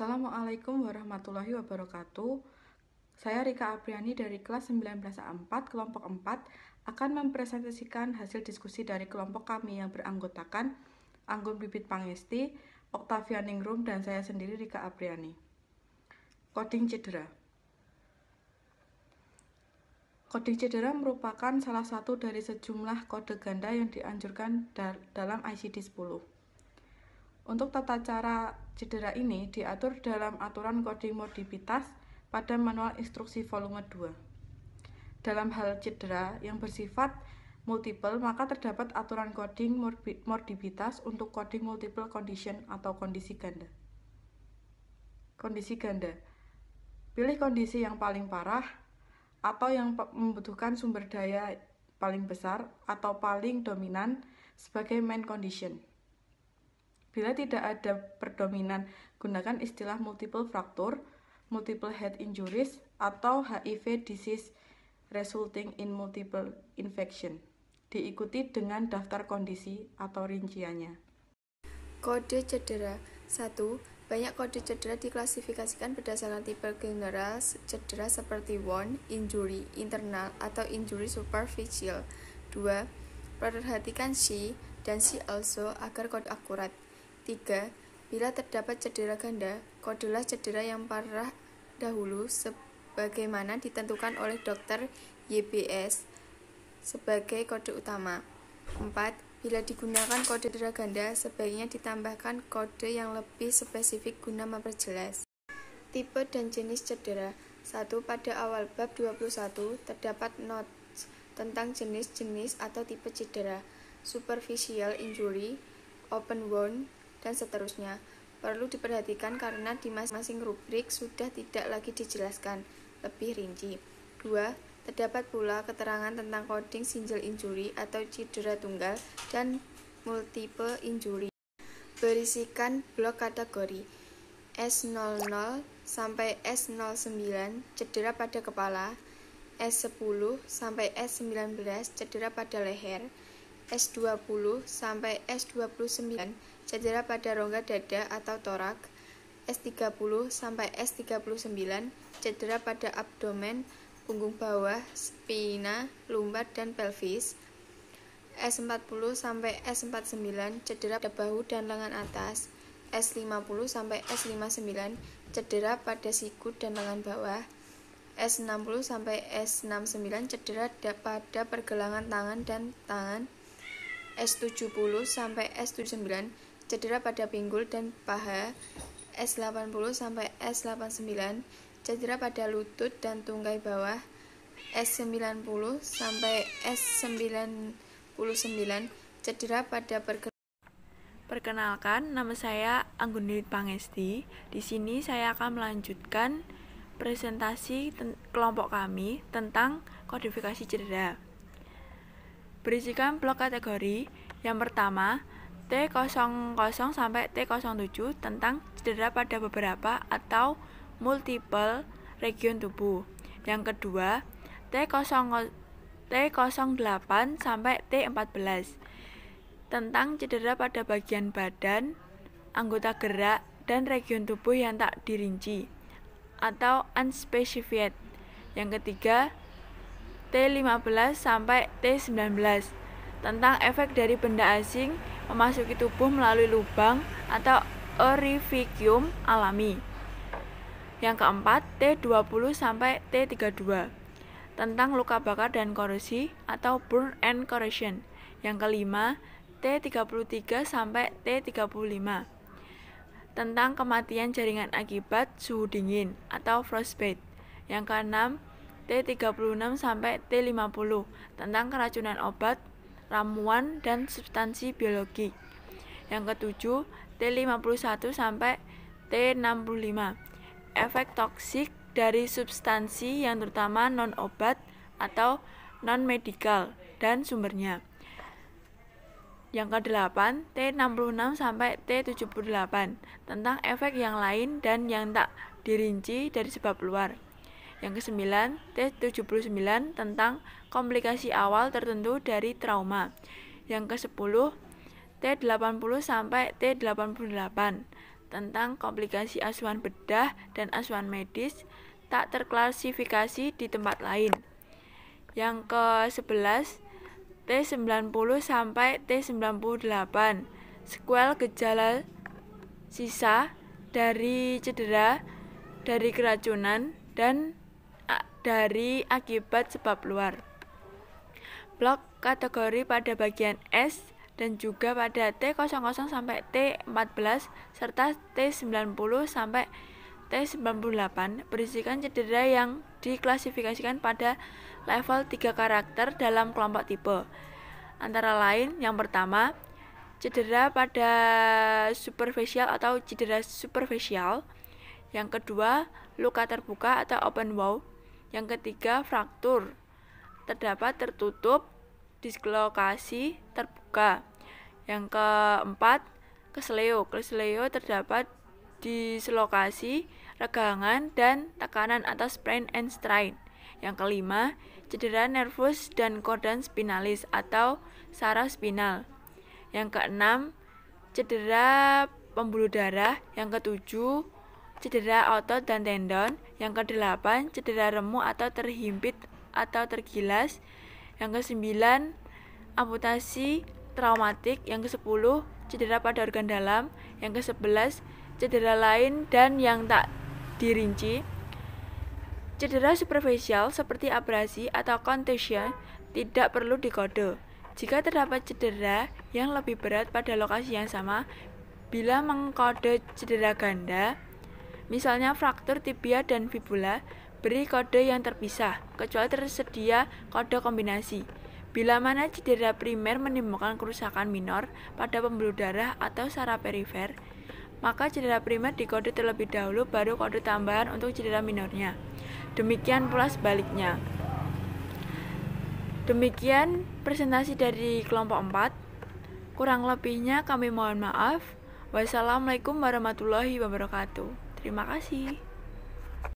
Assalamualaikum warahmatullahi wabarakatuh. Saya Rika Apriani dari kelas 19A4, kelompok 4, akan mempresentasikan hasil diskusi dari kelompok kami yang beranggotakan Anggun Bibit Pangesti, Octavia Ningrum, dan saya sendiri Rika Apriani. Coding cedera. Coding cedera merupakan salah satu dari sejumlah kode ganda yang dianjurkan dalam ICD-10. Untuk tata cara cedera ini diatur dalam aturan coding morbiditas pada manual instruksi volume 2. Dalam hal cedera yang bersifat multiple, maka terdapat aturan coding morbiditas untuk coding multiple condition atau kondisi ganda. Kondisi ganda. Pilih kondisi yang paling parah atau yang membutuhkan sumber daya paling besar atau paling dominan sebagai main condition. Bila tidak ada perdominan, gunakan istilah multiple fracture, multiple head injuries, atau HIV disease resulting in multiple infection. Diikuti dengan daftar kondisi atau rinciannya. Kode cedera. 1. Banyak kode cedera diklasifikasikan berdasarkan tipe general cedera seperti wound, injury, internal, atau injury superficial. 2. Perhatikan she dan she also agar kode akurat. 3. Bila terdapat cedera ganda, kodelah cedera yang parah dahulu sebagaimana ditentukan oleh dokter YBS sebagai kode utama. 4. Bila digunakan kode cedera ganda, sebaiknya ditambahkan kode yang lebih spesifik guna memperjelas. Tipe dan jenis cedera. 1. Pada awal bab 21 terdapat notes tentang jenis-jenis atau tipe cedera, superficial injury, open wound, dan seterusnya. Perlu diperhatikan karena di masing-masing rubrik sudah tidak lagi dijelaskan lebih rinci. 2. Terdapat pula keterangan tentang coding single injury atau cedera tunggal dan multiple injury. Berisikan blok kategori S00 sampai S09 cedera pada kepala, S10 sampai S19 cedera pada leher, S20 sampai S29 cedera pada rongga dada atau torak, S30 sampai S39 cedera pada abdomen, punggung bawah, spina, lumbar, dan pelvis, S40 sampai S49 cedera pada bahu dan lengan atas, S50 sampai S59 cedera pada siku dan lengan bawah, S60 sampai S69 cedera pada pergelangan tangan dan tangan, S70 sampai S79 cedera pada pinggul dan paha, S80 sampai S89 cedera pada lutut dan tungkai bawah, S90 sampai S99 cedera pada Perkenalkan, nama saya Anggun Bibit Pangesti. Di sini saya akan melanjutkan presentasi kelompok kami tentang kodifikasi cedera. Berisikan blok kategori. Yang pertama, T00 sampai T07 tentang cedera pada beberapa atau multiple region tubuh. Yang kedua, T08 sampai T14 tentang cedera pada bagian badan, anggota gerak, dan region tubuh yang tak dirinci atau unspecified. Yang ketiga, T15 sampai T19 tentang efek dari benda asing memasuki tubuh melalui lubang atau orificium alami. Yang keempat, T20 sampai T32 tentang luka bakar dan korosi atau burn and corrosion. Yang kelima, T33 sampai T35 tentang kematian jaringan akibat suhu dingin atau frostbite. Yang keenam, T36 sampai T50 tentang keracunan obat, ramuan, dan substansi biologik. Yang ketujuh, T51 sampai T65 efek toksik dari substansi yang terutama non-obat atau non-medikal dan sumbernya. Yang ke-8, T66 sampai T78 tentang efek yang lain dan yang tak dirinci dari sebab luar. Yang ke-9, T79 tentang komplikasi awal tertentu dari trauma. Yang ke-10, T80 sampai T88 tentang komplikasi asuhan bedah dan asuhan medis tak terklasifikasi di tempat lain. Yang ke-11, T90 sampai T98, sequel gejala sisa dari cedera, dari keracunan, dan dari akibat sebab luar. Blok kategori pada bagian S dan juga pada T00 sampai T14 serta T90 sampai T98 berisikan cedera yang diklasifikasikan pada level 3 karakter dalam kelompok tipe. Antara lain, yang pertama, cedera pada superficial atau cedera superficial. Yang kedua, luka terbuka atau open wound. Yang ketiga, fraktur. Terdapat tertutup, dislokasi, terbuka. Yang keempat, kesleo. Kesleo terdapat dislokasi, regangan, dan tekanan atas sprain and strain. Yang kelima, cedera nervus dan cordon spinalis atau saraf spinal. Yang keenam, cedera pembuluh darah. Yang ketujuh, cedera otot dan tendon. Yang kedelapan, cedera remu atau terhimpit atau tergilas. Yang kesembilan, amputasi traumatik. Yang ke-10, cedera pada organ dalam. Yang ke-11, cedera lain dan yang tak dirinci. Cedera superficial seperti abrasi atau contusion tidak perlu dikode. Jika terdapat cedera yang lebih berat pada lokasi yang sama, bila mengkode cedera ganda, misalnya fraktur tibia dan fibula, beri kode yang terpisah, kecuali tersedia kode kombinasi. Bila mana cedera primer menimbulkan kerusakan minor pada pembuluh darah atau saraf perifer, maka cedera primer dikode terlebih dahulu baru kode tambahan untuk cedera minornya. Demikian pula sebaliknya. Demikian presentasi dari kelompok 4. Kurang lebihnya kami mohon maaf. Wassalamualaikum warahmatullahi wabarakatuh. Terima kasih.